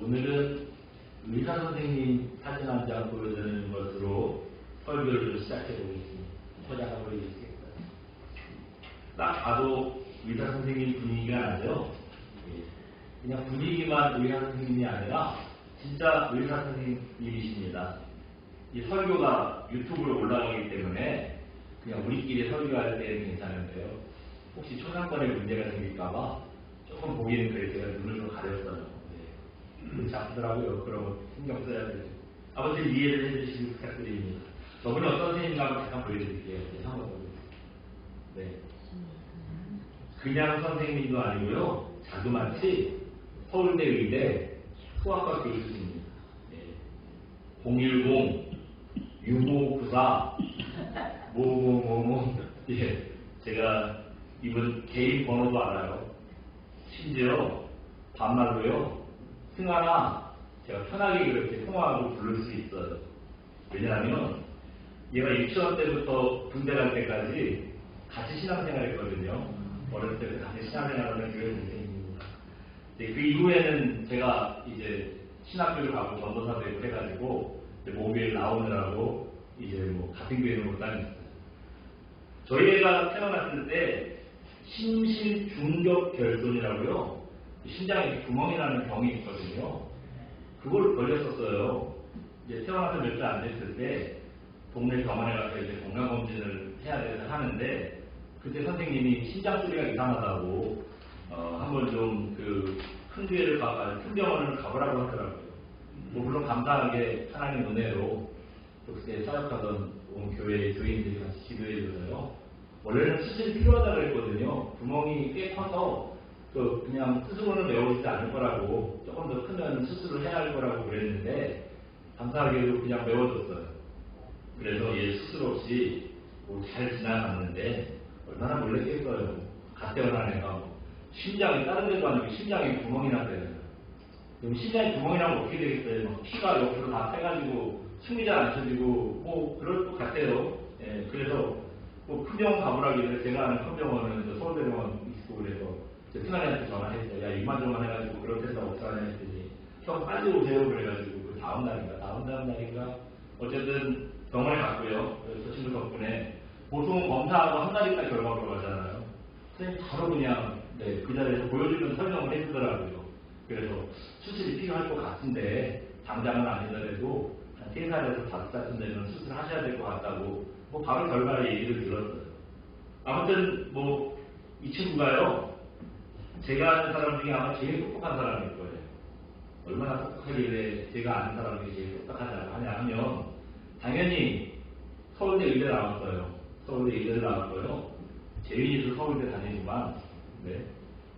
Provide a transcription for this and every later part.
오늘은 의사 선생님 사진 한 장 보여드리는 것으로 설교를 시작해 보겠습니다. 포장해 보이겠습니다. 딱 봐도 의사 선생님 분위기가 나죠? 그냥 분위기만 의사 선생님이 아니라 진짜 의사 선생님이십니다. 이 설교가 유튜브로 올라가기 때문에 그냥 우리끼리 설교할 때는 괜찮은데요. 혹시 초상권에 문제가 생길까봐 조금 보기에는 그래 제가 눈을 좀 가렸어요. 잡더라고요. 그러면 신경 써야 되죠. 아무튼 이해를 해주시기 부탁드립니다. 저분이 어떤 선생님인가 한번 잠깐 보여드릴게요. 네. 그냥 선생님도 아니고요. 자그마치 서울대 의대 수학과 교수입니다. 네. 010-6594 뭐뭐뭐뭐 예. 제가 이분 개인 번호도 알아요. 심지어 반말로요. 승환아, 제가 편하게 그렇게 통화하고 부를 수 있어요. 왜냐하면 얘가 유치원 때부터 군대 갈 때까지 같이 신앙생활 했거든요. 어렸을 때부터 같이 신앙생활하는 교회 선생님입니다. 그 이후에는 제가 이제 신학교를 가고 전도사 되고 해가지고 모교에 나오느라고 이제 뭐 같은 교회는 못 다녔어요. 저희 애가 태어났을 때 심신중격결손이라고요. 심장에 구멍이 나는 병이 있거든요. 그걸 걸렸었어요. 이제 태어나서 몇 달 안 됐을 때 동네 병원에 가서 이제 건강검진을 해야 돼서 하는데 그때 선생님이 심장 소리가 이상하다고 한번 좀 그 큰 교회를 가서 큰 병원을 가보라고 하더라고요. 뭐 물론 감사하게 하나님 은혜로 그때 사역하던 온 교회 교인들이 같이 기도해줘서요. 원래는 수술이 필요하다고 그랬거든요. 구멍이 꽤 커서 그냥 스스로는 메워지지 않을 거라고 조금 더 크면 수술을 해야 할 거라고 그랬는데 감사하게도 그냥 메워졌어요. 그래서 얘 수술 없이 잘 지나갔는데 얼마나 놀랬겠어요. 갓 태어난 애가 심장이 다른 데도 아니고 심장에 구멍이 났대요. 그럼 심장에 구멍이 나면 어떻게 되겠어요? 막 피가 옆으로 다 빼가지고 숨이 잘 안 쳐지고 뭐 그럴 것 같아요. 예, 그래서 큰 병원 가보라길래 제가 아는 큰 병원은 서울대병원 있고 그래서 승환이한테 전화했어요. 야 이만저만 해가지고 그렇겠다 어떡하냐 했더니 형 빨리 오세요 그래가지고 그 다음 날인가 어쨌든 병원에 갔고요. 저 친구 덕분에 보통 검사하고 한 달 있다 결과 보러 가잖아요. 선생님 바로 그냥 그 자리에서 보여주면 설명을 해주더라고요. 그래서 수술이 필요할 것 같은데 당장은 아니더라도 한 3살에서 5살쯤 되면 수술하셔야 될 것 같다고 뭐 바로 결과를 얘기를 들었어요. 아무튼 뭐 이 친구가요. 제가 아는 사람 중에 아마 제일 똑똑한 사람일 거예요. 얼마나 똑똑하길래 제가 아는 사람 중에 제일 똑똑하다고 하냐 하면 당연히 서울대 의대 나왔어요. 서울대 의대를 나왔고요. 재윤이도 서울대 다니지만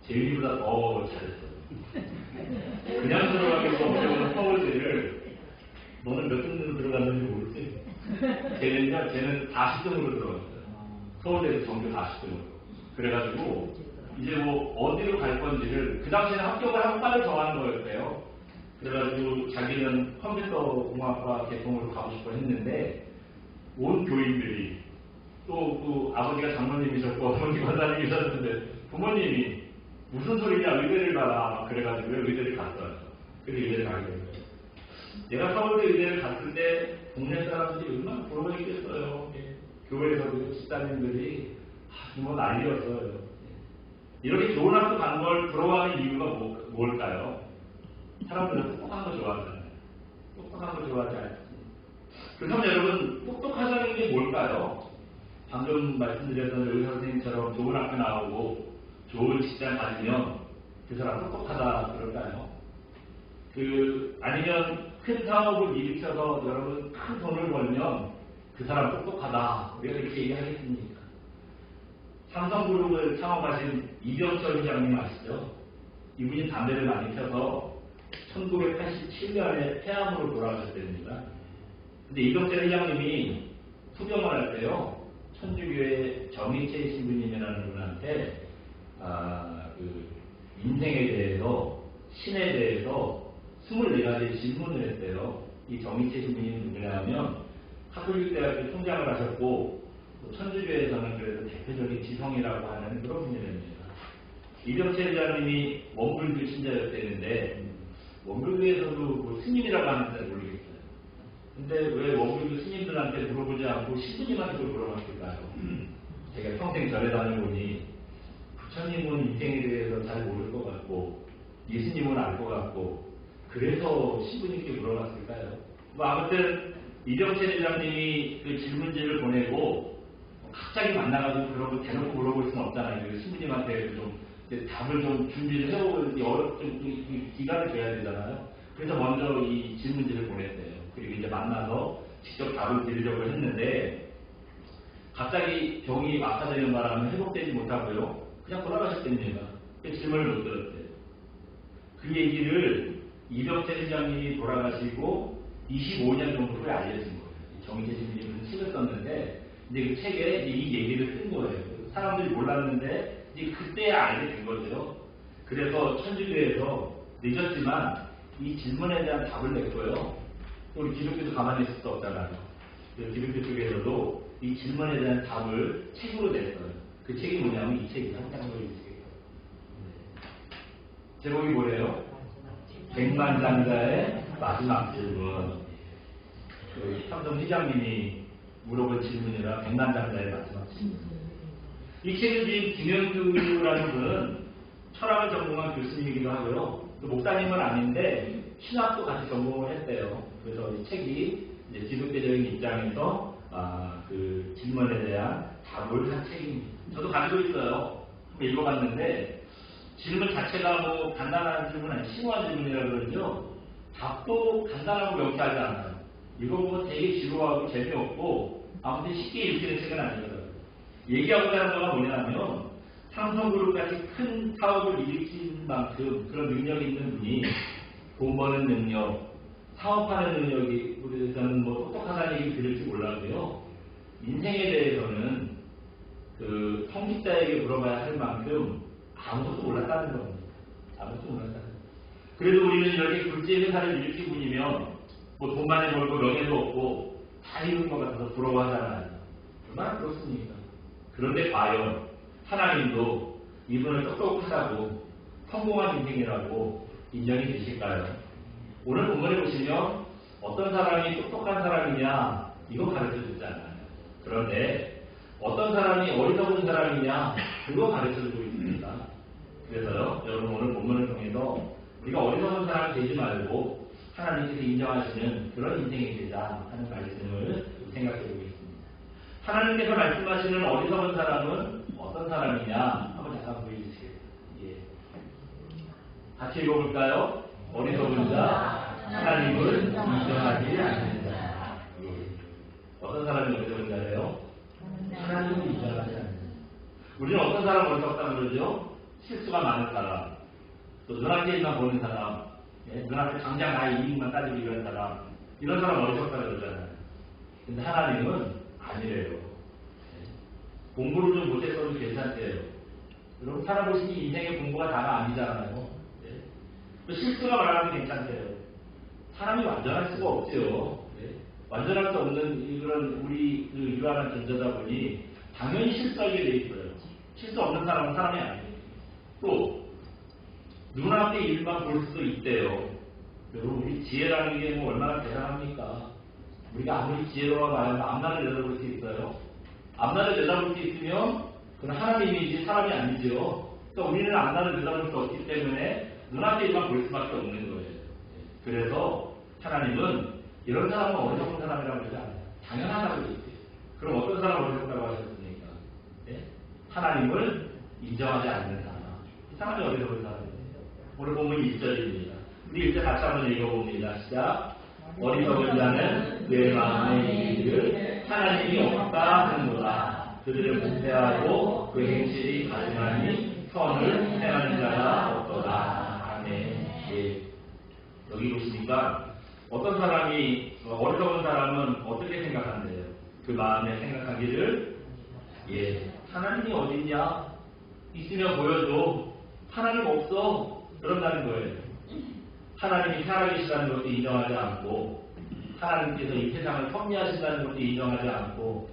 재윤이보다 더 잘했어요. 그냥 들어가기도 어려운 서울대를 너는 몇 등으로 들어갔는지 모르지? 쟤는 40등으로 들어갔어요. 서울대에서 전교 40등으로. 그래가지고 이제 뭐 어디로 갈 건지를 그 당시에는 합격을 하고 빨리 정하는 거였대요. 그래가지고 자기는 컴퓨터공학과 계통으로 가고 싶어 했는데 온 교인들이 또 그 아버지가 장로님이셨고 어머니 권사님이셨는데 부모님이 무슨 소리냐 의대를 가라 그래가지고 의대를 갔어요. 그래서 의대를 가게 된 거예요. 내가 서울대 의대를 갔을 때 동네 사람들이 얼마나 부러워했겠어요. 교회에서도 집사님들이 뭐 난리였어요. 이렇게 좋은 학교 간 걸 부러워하는 이유가 뭘까요? 사람들은 똑똑한 거 좋아하잖아요. 똑똑한 거 좋아하지 않습니다. 그럼 여러분 똑똑하다는 게 뭘까요? 방금 말씀드렸던 의사 선생님처럼 좋은 학교 나오고 좋은 직장 가지면 그 사람 똑똑하다 그럴까요? 아니면 큰 사업을 일으켜서 여러분 큰 돈을 벌면 그 사람 똑똑하다 우리가 이렇게 얘기하겠습니까? 삼성그룹을 창업하신 이병철 회장님 아시죠? 이분이 담배를 많이 펴서 1987년에 폐암으로 돌아가셨답니다. 근데 이병철 회장님이 투병을 할 때요, 천주교회 정희채 신부님이라는 분한테 인생에 대해서, 신에 대해서 24가지 질문을 했대요. 이 정희채 신부님은 누구냐면 카톨릭대학교 총장을 하셨고 천주교에서는 그래도 대표적인 지성이라고 하는 그런 분이랍니다. 이병철 회장님이 원불교 신자였다는데 원불교에서도 뭐 스님이라고 하는지 모르겠어요. 근데 왜 원불교 스님들한테 물어보지 않고 신부님한테 물어봤을까요? 제가 평생 절에 다녀보니 부처님은 인생에 대해서 잘 모를 것 같고 예수님은 알 것 같고 그래서 신부님께 물어봤을까요? 뭐 아무튼 이병철 회장님이 그 질문지를 보내고 갑자기 만나가지고 그런 거 대놓고 물어볼 수는 없잖아요. 그 신부님한테 좀 답을 좀 준비를 해오고 좀 기간을 줘야 되잖아요. 그래서 먼저 이 질문지를 보냈대요. 그리고 이제 만나서 직접 답을 드리려고 했는데 갑자기 병이 악화되는 바람에 회복되지 못하고요. 그냥 돌아가셨답니다. 그 질문을 못 들었대요. 그 얘기를 이병철 회장님이 돌아가시고 25년 정도 후에 알려진 거예요. 정희재 신부님이 무슨 책을 썼는데 이제 그 책에 이 얘기를 쓴 거예요. 사람들이 몰랐는데 이제 그때야 알게 된 거죠. 그래서 천주교에서 늦었지만 이 질문에 대한 답을 냈고요. 또 우리 기독교도 가만히 있을 수 없잖아요. 그래서 기독교 쪽에서도 이 질문에 대한 답을 책으로 냈어요. 그 책이 뭐냐면 이 책이죠. 제목이 뭐래요? 백만장자의 마지막 질문. 그 삼성 회장님이 물어본 질문이라 백만장자의 마지막 질문. 이 책을 지은 김영규라는 분은 철학을 전공한 교수님이기도 하고요. 목사님은 아닌데 신학도 같이 전공을 했대요. 그래서 이 책이 이제 기독교적인 입장에서 그 질문에 대한 답을 한 책입니다. 저도 가지고 있어요. 한번 읽어봤는데 질문 자체가 뭐 간단한 질문 아니 심오한 질문이라 그러죠. 답도 간단하고 명쾌하지 않아요. 읽어보면 되게 지루하고 재미없고 아무튼 쉽게 읽히는 책은 아니더라고요. 얘기하고자 하는 거가 뭐냐면 삼성그룹같이 큰 사업을 일으킨 만큼 그런 능력이 있는 분이 돈 버는 능력, 사업하는 능력이 우리는 뭐 똑똑하다는 얘기 들을지 몰라도요. 인생에 대해서는 그 성직자에게 물어봐야 할 만큼 아무것도 몰랐다는 겁니다. 아무것도 몰랐다는 겁니다. 그래도 우리는 이렇게 굴지의 회사를 일으킨 분이면 뭐 돈 많이 벌고 명예도 없고 다 이룬 것 같아서 부러워하잖아요. 얼마나 그렇습니까? 그런데 과연 하나님도 이분을 똑똑하다고 성공한 인생이라고 인정이 되실까요? 오늘 본문에 보시면 어떤 사람이 똑똑한 사람이냐 이거 가르쳐주지 않아요. 그런데 어떤 사람이 어리석은 사람이냐 그거 가르쳐주고 있습니다. 그래서요 여러분 오늘 본문을 통해서 우리가 어리석은 사람이 되지 말고 하나님께서 인정하시는 그런 인생이 되자 하는 말씀을 생각해 보겠습니다. 하나님께서 말씀하시는 어리석은 사람은 어떤 사람이냐 한번 잠깐 보여주시겠어요? 예. 같이 읽어볼까요? 어리석은 자, 하나님을 인정하지 않는 자. 예. 어떤 사람이 어리석은 자예요? 하나님을 인정하지 않는 자. 우리는 어떤 사람을 어리석다고 그러죠? 실수가 많은 사람, 또 눈앞에만 보는 사람, 예? 눈앞에 당장 나의 이익만 따지고 이런 사람, 이런 사람 어리석다고 그러잖아요. 근데 하나님은 아니래요. 공부를 좀 못했어도 괜찮대요. 여러분 살아보시니 인생의 공부가 다가 아니잖아요. 네. 또 실수가 많아도 괜찮대요. 사람이 완전할 수가 없죠. 네. 완전할 수 없는 이런 우리 그 유한한 존재다 보니 당연히 실수하게 돼 있어요. 실수 없는 사람은 사람이 아니에요. 또 눈앞에 일만 볼 수도 있대요. 여러분 우리 지혜라는 게 뭐 얼마나 대단합니까? 우리가 아무리 지혜로워 봐야 앞날을 내다볼 수 있어요. 앞날을 내다볼 수 있으면 그건 하나님이지 사람이 아니죠. 그러니까 우리는 앞날을 내다볼 수 없기 때문에 눈앞에 일만 볼 수밖에 없는 거예요. 그래서 하나님은 이런 사람은 어리석은 사람이라고 그러지 않아요. 당연하다고 그랬어요. 그럼 어떤 사람 어리석다고 하셨습니까? 네? 하나님을 인정하지 않는 사람. 이 사람이 어리석은 사람이에요. 오늘 보면 1절입니다. 우리 1절 같이 한번 읽어봅니다. 시작. 어리석은 자는 내 마음의 일을 하나님이 없다 하는구나. 그들을 부패하고 그 행실이 가증하니 선을 행하는 자가 없도다. 아멘. 예. 여기 보시니까 어떤 사람이 어리석은 사람은 어떻게 생각한대요? 그 마음에 생각하기를 예 하나님이 어딨냐? 있으면 보여줘. 하나님 없어. 그런다는 거예요. 하나님이 살아계시다는 것도 인정하지 않고 하나님께서 이 세상을 섭리하신다는 것도 인정하지 않고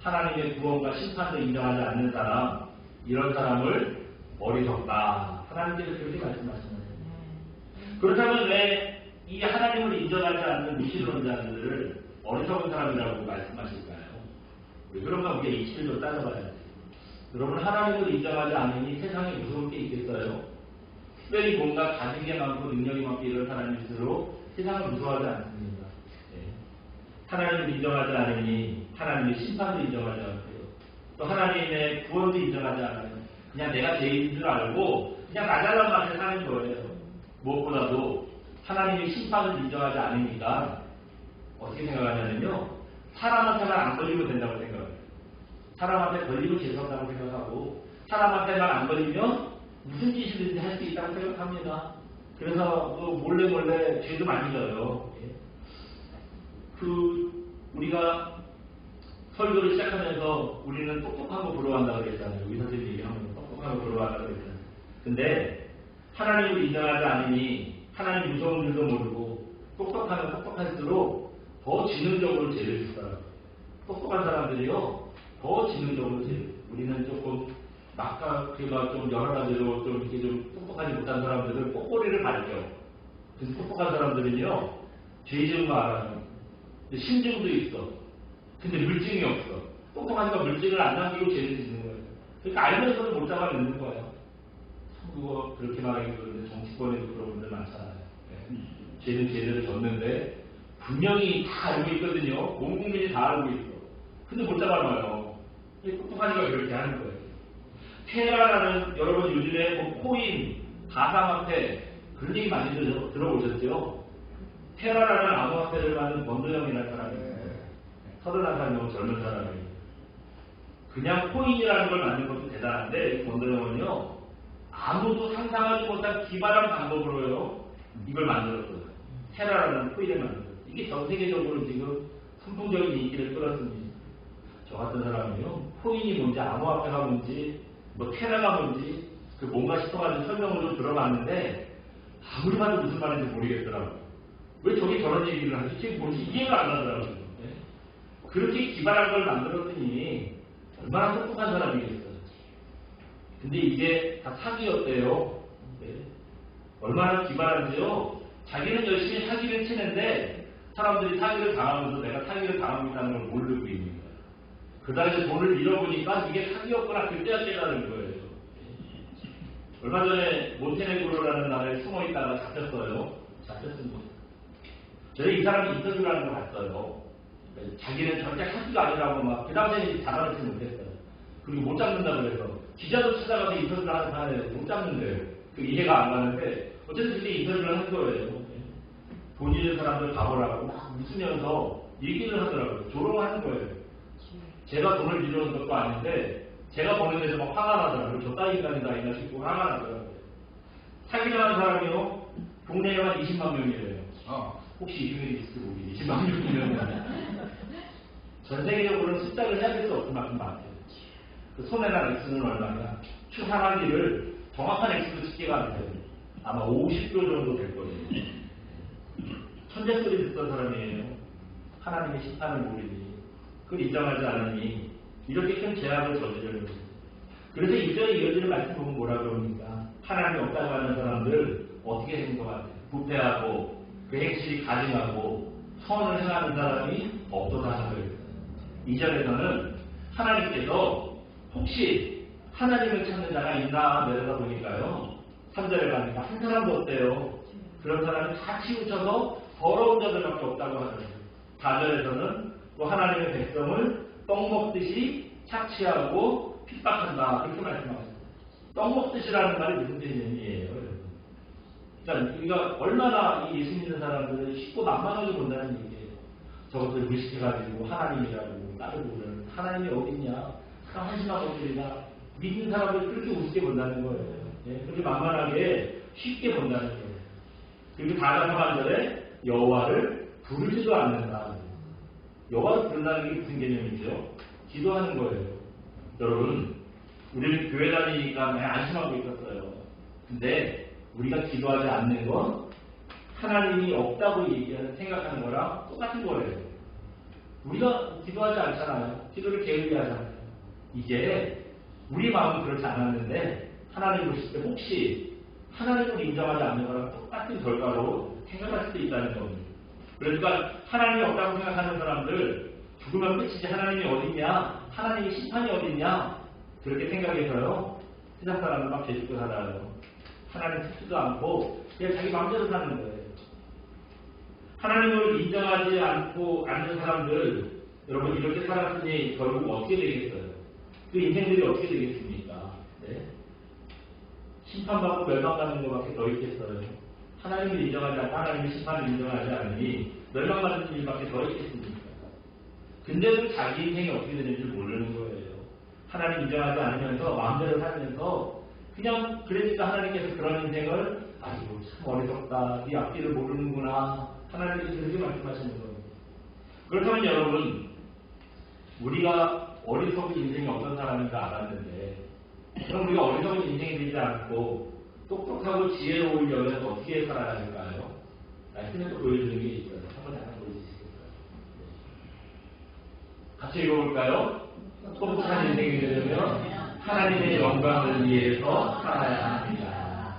하나님의 구원과 심판도 인정하지 않는 사람, 이런 사람을 어리석다. 하나님께서 그렇게 말씀하시는 거예요. 그렇다면 왜 이 하나님을 인정하지 않는 무신론자들을 어리석은 사람이라고 말씀하실까요? 왜 그런가 우리가 이치를 좀 따져봐야지. 여러분, 하나님을 인정하지 않으니 세상에 무서울 게 있겠어요? 특별히 뭔가 가진 게 많고 능력이 많고 이런 사람일수록 세상을 무서워하지 않습니다. 하나님을 인정하지 않으니 하나님의 심판도 인정하지 않고요. 또 하나님의 구원도 인정하지 않아요. 그냥 내가 죄인 줄 알고 그냥 나 잘난 맛에 사는 거예요. 무엇보다도 하나님의 심판을 인정하지 않으니까 어떻게 생각하냐면요. 사람한테만 안 걸리면 된다고 생각해요. 사람한테 걸리면 죄송하다고 생각하고 사람한테만 안 걸리면 무슨 짓이든지 할 수 있다고 생각합니다. 그래서 몰래 죄도 많이 져요. 우리가 설교를 시작하면서 우리는 똑똑하고 부러워한다고 그랬잖아요. 의사 선생님이 하면 똑똑하고 부러워한다고 그랬잖아요. 근데 하나님을 인정하지 않으니 하나님 무서운 줄도 모르고 똑똑하면 똑똑할수록 더 지능적으로 죄를 짓더라고요. 똑똑한 사람들이요 더 지능적으로 우리는 조금 막가가 좀 여러 가지로 좀 이렇게 좀 똑똑하지 못한 사람들은 꼬꼬리를 가리켜. 그래서 똑똑한 사람들은요 죄 지은 거 알아요. 심증도 있어. 근데 물증이 없어. 똑똑하니까 물증을 안 남기고 죄를 짓는 거예요. 그러니까 알면서도 못 잡아내는 거예요. 그거 그렇게 말하기 그런데 정치권에도 그런 분들 많잖아요. 죄는 죄대로 졌는데 분명히 다 알고 있거든요. 온 국민이 다 알고 있어. 근데 못 잡아놔요. 똑똑하니까 그렇게 하는 거예요. 테라라는 여러분 요즘에 뭐 코인, 가상화폐 그런 얘기 많이 들어보셨죠? 테라라는 암호화폐를 만든 권도영이라는 사람이 있어요. 31살 너무 젊은 사람이에요. 그냥 코인이라는 걸 만든 것도 대단한데 권도영은요 아무도 상상하지 못한 기발한 방법으로요 이걸 만들었어요. 테라라는 코인을 만들었어요. 이게 전 세계적으로 지금 선풍적인 인기를 끌었습니다. 저 같은 사람은요 코인이 뭔지 암호화폐가 뭔지 뭐 테라가 뭔지 그 뭔가 싶어가지고 설명을 좀 들어봤는데 아무리 봐도 무슨 말인지 모르겠더라고요. 왜 저기 저런 얘기를 하지? 지금 뭔지 이해가 안 나더라고요. 네? 그렇게 기발한 걸 만들었더니 얼마나 똑똑한 사람이겠어요. 근데 이게 다 사기였대요. 네? 얼마나 기발한지요. 자기는 열심히 사기를 치는데 사람들이 사기를 당하면서 내가 사기를 당하고 있다는 걸 모르고 있는 거예요. 그 당시에 돈을 잃어보니까 이게 사기였구나 그때야 깨달은 거예요. 얼마 전에 몬테네그로라는 나라에 숨어 있다가 잡혔어요. 잡혔습니다. 저희 이 사람이 인터뷰를 하는 걸 봤어요. 자기는 절대 사기가 아니라고 막 그 당시에 잡아내지 못했어요. 그리고 못 잡는다고 해서 기자도 찾아가서 인터뷰를 하는 사람에 못 잡는데요. 그 이해가 안 가는데 어쨌든 그때 인터뷰를 한 거예요. 돈 잃은 사람들 가보라고 막 웃으면서 얘기를 하더라고요. 조롱하는 거예요. 제가 돈을 잃어온 것도 아닌데 제가 보는 데서 막 화가 나더라고요. 저 따위 인간이다 이나 싶고 화가 나더라고요. 사기를 하는 사람이요. 국내에 한 20만 명이래요. 혹시 이 중에 있을지 모르겠지. 20만 명이면 전 세계적으로는 숫자를 해야 될 수 없을 만큼 많아요. 그 손해나 액수는 얼마냐? 추산하기를 정확한 액수도 집계가 안 돼요. 아마 50조 정도 될 거예요. 천재 소리 듣던 사람이에요. 하나님의 심판을 모르니 그걸 인정하지 않으니 이렇게 큰 죄악을 저지르는 거예요. 그래서 1절에 이어지는 말씀 보면 뭐라 그럽니까? 하나님이 없다고 하는 사람들 어떻게 행동하세요? 부패하고 그 행실이 가증하고 선을 행하는 사람이 없도다 하는 거예요. 2절에서는 하나님께서 혹시 하나님을 찾는 자가 있나 내려다 보니까요. 3절에 가니까 한 사람도 없대요. 그런 사람이 다 치우쳐서 더러운 자들밖에 없다고 하더라고요. 4절에서는 또 하나님의 백성을 떡 먹듯이 착취하고 핍박한다. 그렇게 말씀하셨어요. 떡 먹듯이라는 말이 무슨 개념이에요? 자, 우리가 얼마나 이 예수 믿는 사람들을 쉽고 만만하게 본다는 얘기예요. 저것들 무식해가지고 하나님이라고 따르고 그러는 하나님이 어딨냐? 참 한심한 것들이다. 믿는 사람들 그렇게 우습게 본다는 거예요. 네? 그렇게 만만하게 쉽게 본다는 거예요. 그리고 다른 한절에 여호와를 부르지도 않는다. 여호와를 부른다는 게 무슨 개념이죠? 기도하는 거예요. 여러분, 우리는 교회 다니니까 그냥 안심하고 있었어요. 근데 우리가 기도하지 않는 건 하나님이 없다고 생각하는 거랑 똑같은 거예요. 우리가 기도하지 않잖아요. 기도를 게을리하잖아요. 이게 우리 마음은 그렇지 않았는데 하나님 보실 때 혹시 하나님을 인정하지 않는 거랑 똑같은 결과로 생각할 수도 있다는 겁니다. 그러니까 하나님이 없다고 생각하는 사람들 죽으면 끝이지 하나님이 어딨냐? 하나님의 심판이 어딨냐? 그렇게 생각해서요. 세상 사람들 막 죄짓고 살아요. 하나님 듣지도 않고 그냥 자기 마음대로 사는 거예요. 하나님을 인정하지 않고 않는 사람들 여러분 이렇게 살았으니 결국 어떻게 되겠어요? 그 인생들이 어떻게 되겠습니까? 네? 심판받고 멸망받는 것밖에 더 있겠어요. 하나님을 인정하지 않고 하나님의 심판을 인정하지 않으니 멸망받는 일밖에 더 있겠습니까? 근데도 자기 인생이 어떻게 되는지 모르는 거예요. 하나님 인정하지 않으면서 마음대로 살면서 그냥 그러니까 하나님께서 그런 인생을 아이고 참 어리석다. 네 앞뒤를 모르는구나. 하나님께서 그렇게 말씀하시는 거예요. 그렇다면 여러분 우리가 어리석은 인생이 어떤 사람인가 알았는데 그럼 우리가 어리석은 인생이 되지 않고 똑똑하고 지혜로우려면 어떻게 살아야 할까요? 말씀에 또 보여주는 게 있어요. 한번 잠깐 보여주시겠어요? 같이 읽어볼까요? 똑똑한 인생이 되려면 하나님의 영광을 위해서 살아야 합니다.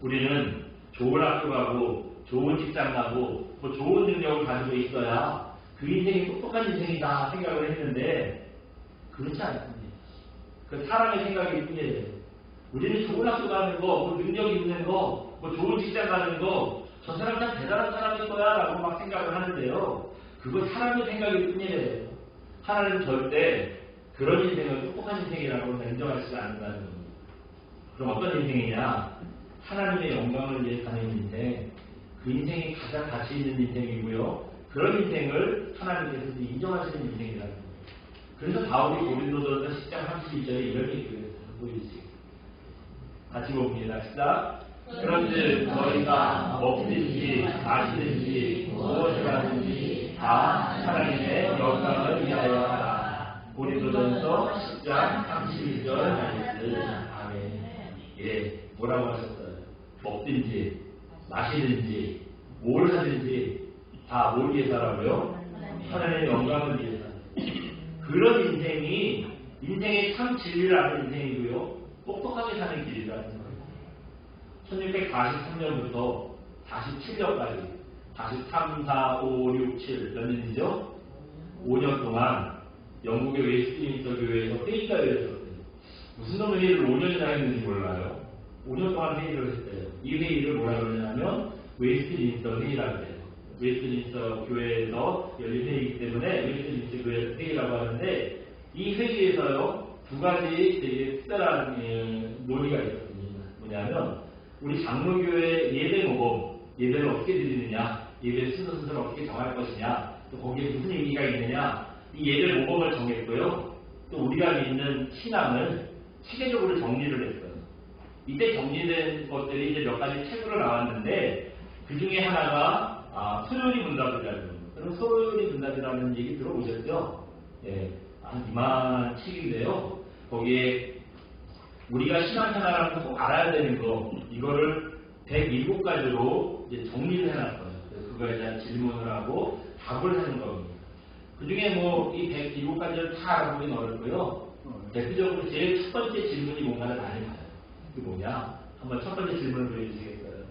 우리는 좋은 학교 가고 좋은 직장 가고 뭐 좋은 능력을 가지고 있어야 그 인생이 똑똑한 인생이다 생각을 했는데 그렇지 않습니다. 그 사람의 생각일 뿐이에요. 우리는 좋은 학교 가는 거, 뭐 능력 있는 거, 뭐 좋은 직장 가는 거, 저 사람 참 대단한 사람일 거야 라고 막 생각을 하는데요. 그건 사람의 생각일 뿐이에요. 하나님은 절대 그런 인생을 똑똑한 인생이라고 인정하시지 않는다는 겁니다. 그럼 어떤 인생이냐? 하나님의 영광을 위해 사는 인생, 그 인생이 가장 가치 있는 인생이고요. 그런 인생을 하나님께서 인정하시는 인생이라는 거예요. 그래서 바울이 고린도전서 10장 32절에 이런 얘기를 보여주시겠습니다. 같이 봅니다. 시작. 그런즉 너희가 먹든지 마시든지 무엇을 하든지 다 하나님의 영광을 위하여 하라. 고린도전서 10장 32절 말씀. 아멘. 예, 뭐라고 하셨어요? 먹든지 마시든지 뭘 하든지 다 뭘 위해서 하라고요? 하나님의 영광을 위해서. 그런 인생이 인생의 참 진리를 아는 인생이고요. 똑똑하게 사는 길이라는 거예요. 1643년부터 47년까지 43, 4, 5, 6, 7 몇 년이죠? 5년 동안 영국의 웨스트민스터 교회에서 회의가 열렸었어요. 무슨 놈의 회의를 5년이나 했는지 몰라요. 5년 동안 회의를 했어요. 이 회의를 뭐라 그러냐면 웨스트민스터 회의라고 해요. 웨스트민스터 교회에서 열린 회의이기 때문에 웨스트민스터 교회 회의라고 하는데 이 회의에서요 두 가지 되게 특별한 논의가 있었습니다. 뭐냐면 우리 장로교회 예배 모범, 예배를 어떻게 드리느냐, 예배 순서를 어떻게 정할 것이냐, 또 거기에 무슨 의미가 있느냐, 이 예배 모범을 정했고요. 또 우리가 믿는 신앙을 체계적으로 정리를 했어요. 이때 정리된 것들이 이제 몇 가지 책으로 나왔는데 그 중에 하나가 소요리 문답이라는 겁니다. 그럼 소요리 문답이라는 얘기 들어보셨죠? 예, 이만 책인데요. 거기에 우리가 신앙생활하면서 꼭 알아야 되는 거 이거를 107가지로 이제 정리를 해놨어요. 그거에 대한 질문을 하고 답을 하는 겁니다. 그 중에 뭐 이 107가지를 다 알아보긴 어렵고요. 대표적으로 제일 첫 번째 질문이 뭔가를 많이 봐요. 그게 뭐냐? 한번 첫 번째 질문을 보여주시겠어요?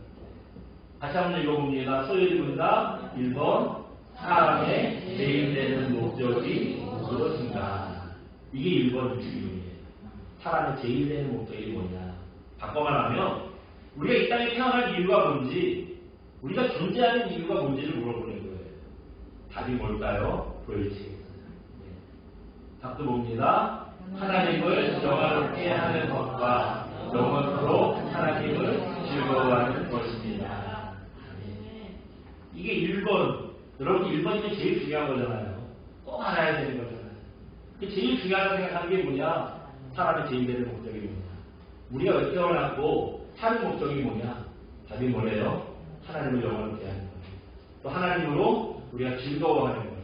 다시 한번 읽어봅니다. 소요리 문답 1번 사람의 제일되는 목적이 무엇인가? 이게 1번 질문이에요. 사람의 제일되는 목적이 뭐냐? 바꿔 말하면 우리가 이 땅에 태어난 이유가 뭔지 우리가 존재하는 이유가 뭔지를 물어보는 거예요. 답이 뭘까요? 보여주시겠어요? 네. 답도 봅니다. 하나님을 영화롭게 하는 것과 영원토록 하나님을 즐거워하는 것입니다. 이게 1번. 여러분 1번이 제일 중요한 거잖아요. 꼭 알아야 되는 거잖아요. 그 제일 중요하다고 생각하는 게 뭐냐? 사람의 제일 되는 목적이 뭐냐? 우리가 왜 태어났고 사는 목적이 뭐냐? 답이 뭐래요? 하나님을 영원롭게 하는 거예요. 또 하나님으로 우리가 즐거워하는 거예요.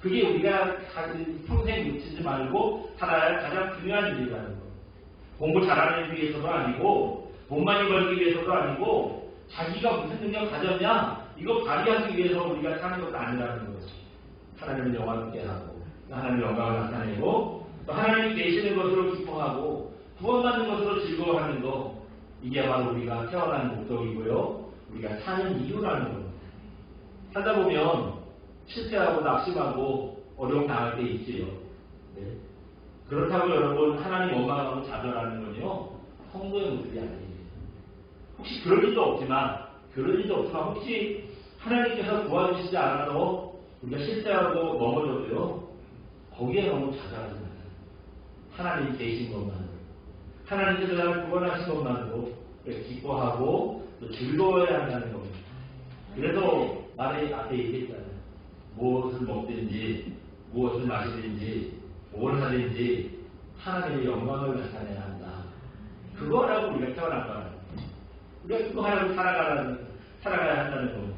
그게 우리가 평생 놓치지 말고 살아야 할 가장 중요한 일이라는 거예요. 공부 잘하는 위해서도 아니고 돈 많이 벌기 위해서도 아니고 자기가 무슨 능력 가졌냐 이거 발휘하기 위해서 우리가 사는 것도 아니라는 거죠. 하나님을 영원롭게 하고 하나님의 영광을 나타내고 또 하나님이 계시는 것으로 기뻐하고 구원받는 것으로 즐거워하는 거 이게 바로 우리가 태어난 목적이고요. 우리가 사는 이유라는 겁니다. 살다 보면 실패하고 낙심하고 어려움 당할 때 있지요. 네. 그렇다고 여러분 하나님 원망하고 좌절하는 건요. 성도의 모습이 아니에요. 혹시 그럴 일도 없지만 혹시 하나님께서 도와주시지 않아도 우리가 실패하고 넘어져도요. 거기에 너무 좌절하지 마세요. 하나님이 계신 것만으로 하나님께서 나를 구원하신 것만으로 기뻐하고 또 즐거워야 한다는 겁니다. 그래서 말에 앞에 얘기했잖아요. 무엇을 먹든지 무엇을 마시든지 뭘 하든지 하나님의 영광을 나타내야 한다. 그거라고 우리가 태어난 거예요. 우리가 그거 하라고 살아가야 한다는 겁니다.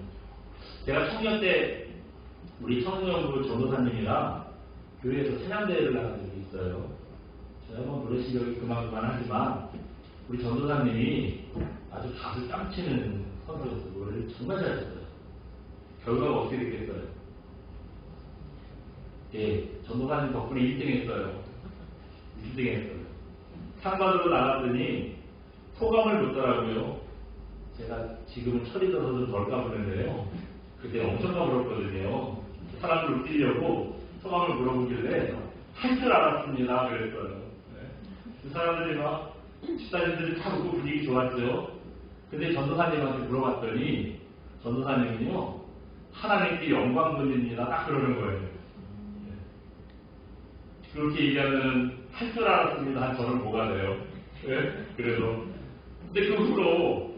제가 청년 때 우리 청년부 전도사님이랑 교회에서 찬양대회를 나간 적이 있어요. 제가 뭐 노래 실력이 그만하지만 우리 전도사님이 아주 가수 땀치는 선수였어요. 노래를 정말 잘했어요. 결과가 어떻게 됐겠어요? 예, 전도사님 덕분에 1등 했어요. 1등 했어요. 상 받으러 나갔더니 소감을 묻더라고요. 제가 지금은 철이 들어서 좀 덜 까부는데요. 그때 엄청 까불었거든요. 사람들 웃기려고 소감을 물어보길래 할 줄 알았습니다. 그랬어요. 네. 그 사람들이 막 집사님들이 다 웃고 분위기 좋았죠. 근데 전도사님한테 물어봤더니 전도사님은요. 하나님께 영광 돌립니다. 딱 그러는 거예요. 네. 그렇게 얘기하면 할 줄 알았습니다. 저는 뭐가 돼요? 네? 그래서 근데 그 후로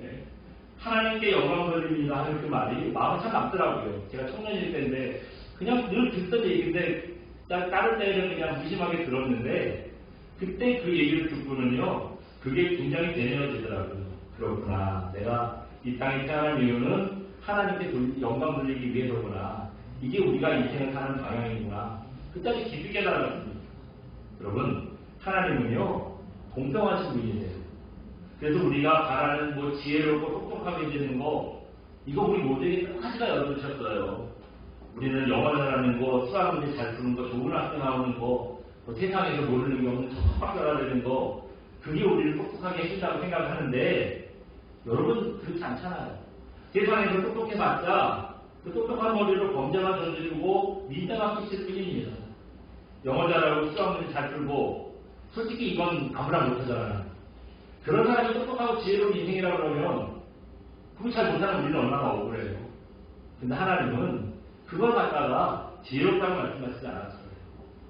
하나님께 영광 돌립니다 하는 그 말이 마음에 참 남더라고요. 제가 청년일 때인데 그냥 늘 듣던 얘기인데 다른 때는 그냥 무심하게 들었는데 그때 그 얘기를 듣고는요. 그게 굉장히 대면해지더라고요. 그렇구나. 내가 이 땅에 태어난 이유는 하나님께 영광 돌리기 위해서구나. 이게 우리가 인생을 사는 방향이구나. 그때까지 깊이 깨달았습니다. 여러분 하나님은요. 공평하신 분이세요. 그래서 우리가 바라는 뭐 지혜롭고 똑똑하게 되는 거 이거 우리 모두에게 한 가지가 열어두셨어요. 우리는 영어 잘하는 거, 수학 문제 잘 푸는 거, 좋은 학교 나오는 거, 뭐 세상에서 모르는 게 없는 척척 알아내는 거 그게 우리를 똑똑하게 해준다고 생각을 하는데 여러분 그렇지 않잖아요. 세상에서 똑똑해봤자 그 똑똑한 머리로 범죄만 저지르고 민다만 끼칠 뿐입니다. 영어 잘하고 수학 문제 잘 풀고 솔직히 이건 아무나 못하잖아요. 그런 사람이 똑똑하고 지혜로운 인생이라고 그러면 그걸 잘 못하는 우리는 얼마나 억울해요. 근데 하나님은 그걸 갖다가 지혜롭다고 말씀하시지 않았어요.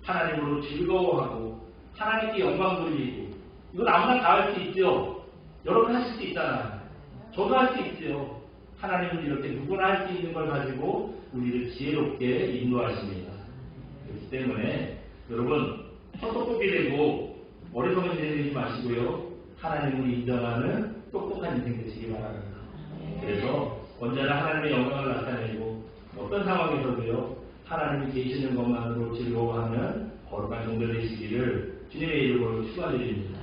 하나님으로 즐거워하고 하나님께 영광 돌리고 이건 아무나 다 할 수 있죠. 여러분 하실 수 있잖아요. 저도 할 수 있죠. 하나님은 이렇게 누구나 할 수 있는 걸 가지고 우리를 지혜롭게 인도하십니다. 그렇기 때문에 여러분 헛똑똑이 되고 어리석은 인생 되지 마시고요. 하나님을 인정하는 똑똑한 인생 되시기 바랍니다. 그래서 언제나 하나님의 영광을 나타내고 어떤 상황에서도요. 하나님이 계시는 것만으로 즐거워하는 거룩한 종들 되시기를 주님의 이름으로 축원드립니다.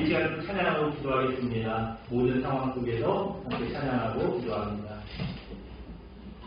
이 시간에 찬양하고 기도하겠습니다. 모든 상황 속에서 함께 찬양하고 기도합니다.